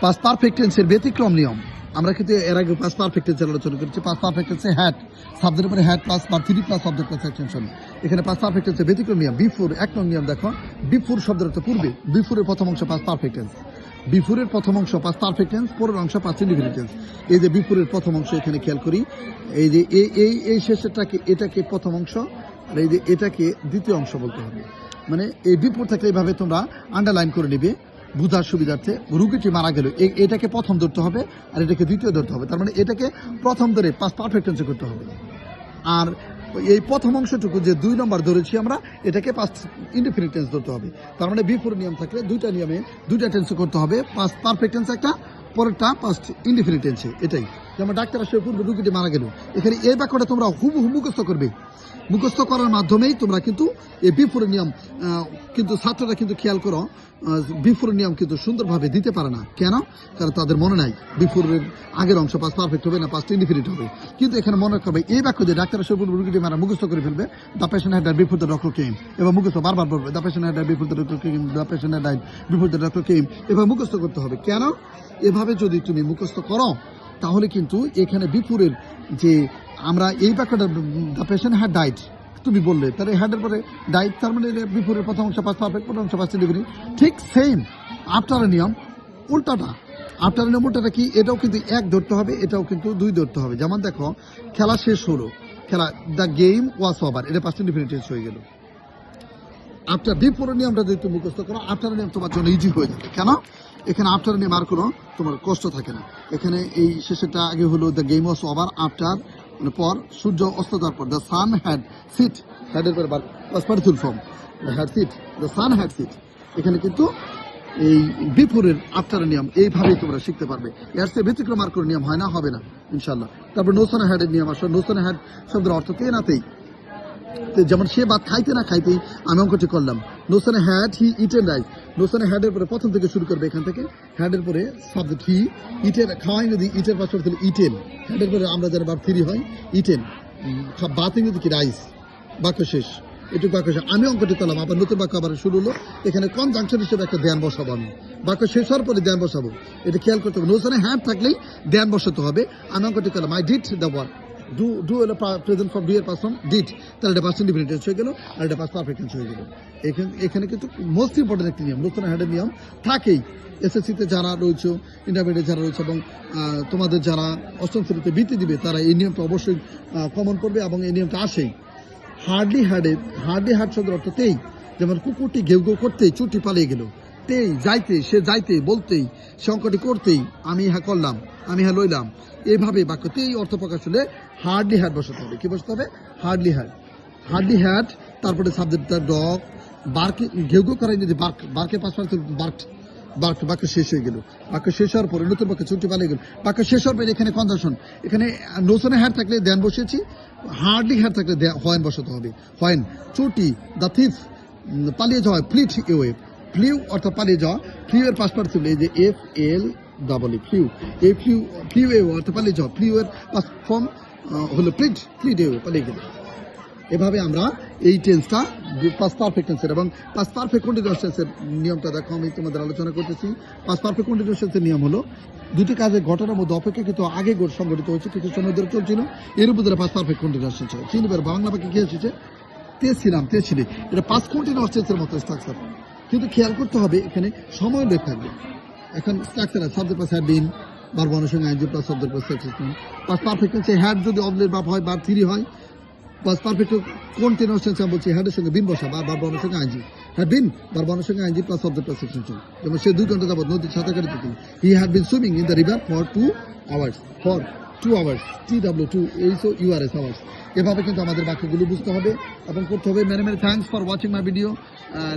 Past perfect টেন্সের ব্যতিক্রম নিয়ম আমরা কিন্তু এর আগে পাস্ট পারফেক্ট টেন্সের আলোচনা করেছি। পাস্ট পারফেক্ট টেন্সে হ্যাড শব্দের উপরে হ্যাড প্লাস বা থ্রি প্লাস শব্দের প্লাস এক্সটেনশন। এখানে পাস্ট পারফেক্ট টেন্সের ব্যতিক্রম নিয়ম বিফোর। এক নং নিয়ম দেখো, বিফোর শব্দের অর্থ পূর্বে। বিফোরের প্রথম অংশ পাস্ট পারফেক্ট টেন্স। বিফোরের প্রথম অংশ পাস্ট পারফেক্ট টেন্স, পরের অংশ পাস্ট ইনডিফিনিট টেন্স। এই যে বিফোরের প্রথম অংশ এখানে খেয়াল করি, এই যে এই শেষেরটাকে এটাকে প্রথম অংশ, আর এই যে এটাকে দ্বিতীয় অংশ বলতে হবে। মানে এই বিফোর থাকলে এইভাবে তোমরা আন্ডারলাইন করে নিবে বুঝার সুবিধার্থে। রুগীটি মারা গেল, এটাকে প্রথম ধরতে হবে আর এটাকে দ্বিতীয় ধরতে হবে। তার মানে এটাকে প্রথম ধরে পাস্ট পারফেক্ট টেন্সে করতে হবে। আর এই প্রথম অংশটুকু যে 2 নম্বর ধরেছি আমরা, এটাকে পাস্ট ইনডিফিনিট টেন্স ধরতে হবে। তার মানে বিফোর নিয়ম থাকলে দুইটা নিয়মে দুইটা টেন্সে করতে হবে, পাস্ট পারফেক্ট টেন্স একটা, পরেরটা পাস্ট ইনডিফিনিট টেন্সে। এটাই যেমন ডাক্তার আসলে পূর্বে রুগীটি মারা গেল, এখানে এই বাক্যটা তোমরা হুবহু মুখস্থ করবে। মুখস্থ করার মাধ্যমেই তোমরা কিন্তু এই বিফোরের নিয়ম কিন্তু ছাত্ররা কিন্তু খেয়াল করো, বিফোরের নিয়ম কিন্তু সুন্দরভাবে দিতে পারে না। কেন? কারণ তাদের মনে নাই বিফোরের আগের অংশ পাস্ট পারফেক্ট হবে না পাস্ট ইনডিফিনিট হবে। কিন্তু এখানে মনে রাখবে এই বাক্য যে ডাক্তার আসলে পূর্বে রুগীটি মারা মুখস্থ করে ফেলবে, the patient had died before the doctor came, এবার মুখস্থ বারবার বলবে the patient had died before the doctor came, the patient had died before the doctor came, এবার মুখস্থ করতে হবে। কেন? এভাবে যদি তুমি মুখস্থ করো তাহলে কিন্তু এখানে বিফোরের যে আমরা এই বাক্যটা দ্য পেশেন্ট হ্যাড ডাইড তুমি বললে, তাহলে হ্যাডের পরে ডাইট, তার মানে বিফোরের প্রথম অংশ পাস্ট পারফেক্ট, পরের অংশ পাস্ট ইনডিফিনিট। ঠিক সেম আফটার নিয়ম উল্টাটা। আফটার নিয়ম উল্টাটা কি? এটাও কিন্তু 1 ধরতে হবে, এটাও কিন্তু 2 ধরতে হবে। যেমন দেখো, খেলা শেষ হলো, খেলা দ্য গেম ওয়াজ ওভার, এটা পাস্ট ইনডিফিনিট টেন্স হয়ে গেল। আফটার বিফোরের নিয়মটা যদি তুমি মুখস্থ করো, আফটার নিয়ম তোমার জন্য ইজি হয়ে যাবে। কেন? এখানে আফটার নিয়ম আর কোনো তোমার কষ্ট থাকে না। এখানে এই শেষেরটা আগে হলো the game was over, after মানে পর, সূর্য অস্ত যাওয়ার পর, দ্য সান হ্যাড সিট, হ্যাডের পর particular form had set, the sun had set. এখানে কিন্তু এই বিফোরের আফটারের নিয়ম এইভাবেই তোমরা শিখতে পারবে। এর চেয়ে ব্যতিক্রম আর কোনো নিয়ম হয় না, হবে না ইনশাল্লাহ। তারপর নোসানা হ্যাডের নিয়ম আসলে নোসানা হ্যাড শব্দের অর্থ তে নাতেই, যেমন সে ভাত খাইতে না খাইতেই আমি অঙ্কটি করলাম। নোসানা হ্যাড হি ইটেন রাইস, নোসানা হ্যাডের পরে প্রথম থেকে শুরু করবে, এখান থেকে হ্যাডের পরে সাবজেক্ট হি, ইটেন খাওয়াই যদি ইটের পাশে তাহলে ইটেন, হ্যাডের পরে আমরা যারা বার ফ্রি হয় ইটেন, বাত ইংরেজি কি রাইস, বাক্য শেষ। এটুকু বাক্য শেষ। আমি অঙ্কটি করলাম, আবার নতুন বাক্য আবার শুরু হলো। এখানে কনজাংশন হিসেবে একটা ধ্যান বসাবো, আমি বাক্য শেষ হওয়ার পরে ধ্যান বসাবো, এটা খেয়াল করতে হবে। নোসানে হ্যাড থাকলেই ধ্যান বসাতে হবে। আমি অঙ্কটি করলাম, I did the work, do হলো প্রেজেন্ট ফর ডু এর পাস ফর্ম ডিড, তাহলে এটা পাস্ট ইনডিফিনিট টেন্স হয়ে গেল, আর এটা পাস্ট পারফেক্ট টেন্স হয়ে গেল। এখানে কিন্তু মোস্ট ইম্পর্টেন্ট একটি নিয়ম, নোসানা হ্যাডের নিয়ম থাকেই। এসএসসিতে যারা রয়েছে, ইন্টারমিডিয়েট যারা রয়েছে, এবং তোমাদের যারা অষ্টম শ্রেণীতে বৃত্তি দিবে, তারা এই নিয়মটা অবশ্যই কমন করবে, এবং এই নিয়মটা আসেই। হার্ডলি হার্ড শব্দের অর্থ তেই, যেমন কুকুরটি ঘেউ ঘেউ করতেই চুটি পালিয়ে গেল, তেই যাইতে, সে যাইতে, বলতেই, সে অঙ্কটি করতেই আমি হ্যাঁ করলাম, আমি হ্যাঁ লইলাম। এইভাবে বাক্যতেই অর্থ প্রকাশ হলে হার্ডলি হ্যাড বসাতে হবে। কি বসাতে হবে? Hardly had. তারপরে সাবজেক্টটা ডগ, বার্কে ঘেউ ঘেউ করাই যদি বার্কের পাশাপাশি বাক্য শেষ হয়ে গেল। বাক্য শেষ হওয়ার পরে নতুন বাক্য ছুটি পালিয়ে গেল। বাক্য শেষ হওয়ার পরে এখানে কনজাংশন, এখানে নোসনে হ্যাড থাকলে দেন বসিয়েছি, হার্ডলি হ্যাড থাকলে হয়েন বসাতে হবে। হয়েন চুটি, দ্য থিফ পালিয়ে যাওয়া, ফ্লিট এওয়ে, ফ্লিউ অর্থাৎ পালিয়ে যাওয়া, ফ্লিউ এর পাশ ছিল এই যে FL ফ্লিউ, এই ফ্লিউ এও অর্থাৎ পালিয়ে যাওয়া, ফ্লিউ এর পাস ফর্ম হলো ফ্লিট এও, পালিয়ে গেল। এভাবে আমরা এই টেন্সটা পাস্ট পারফেক্ট টেন্সের এবং পাস্ট পারফেক্ট কন্টিনিউয়াস টেন্সের নিয়মটা দেখো, আমি তোমাদের আলোচনা করতেছি। পাস্ট পারফেক্ট কন্টিনিউয়াস টেন্সের নিয়ম হলো দুটি কাজের ঘটনার মধ্যে অপেক্ষাকৃত আগে সংঘটিত হয়েছে, কিছু সময় ধরে চলছিল, এর উপর ধরে পাস্ট পারফেক্ট কন্টিনিউয়াস টেন্স হয়। 3 বার বাংলা বাক্যে কি এসেছে? তে ছিলাম, তে ছিলে, এটা পাস্ট কন্টিনিউয়াস টেন্সের মতো স্ট্রাকচার। কিন্তু খেয়াল করতে হবে এখানে সময় উল্লেখ থাকবে। এখন structure subject plus had been, বার বর্ণসংখ্যা আইনজি plus subject plus successful. Past perfect টেন্সে হ্যাড যদি অবলির বাপ হয়, বার 3 হয়। পাস্ট পারফেক্ট কন্টিনিউয়াস টেন্সে আমি বলছি হ্যাডের সঙ্গে বিন বসা, বার বর্ণসংখ্যা আইনজি, হ্যাড বিন বার বর্ণসংখ্যা আইনজি প্লাস সাবজেক্ট প্লাস সাকসেসফুল। যেমন সে 2 ঘন্টা যাবত নদীর সাঁতার কাটতে, he had been swimming in the river for 2 hours, TW2 URS hours. এভাবে কিন্তু আমাদের বাক্যগুলো বুঝতে হবে এবং করতে হবে। Many thanks for watching my video.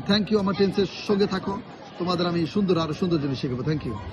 Thank you. আমার টেন্সের সঙ্গে থাকো, তোমাদের আমি আরো সুন্দর জিনিস শেখাবো। Thank you.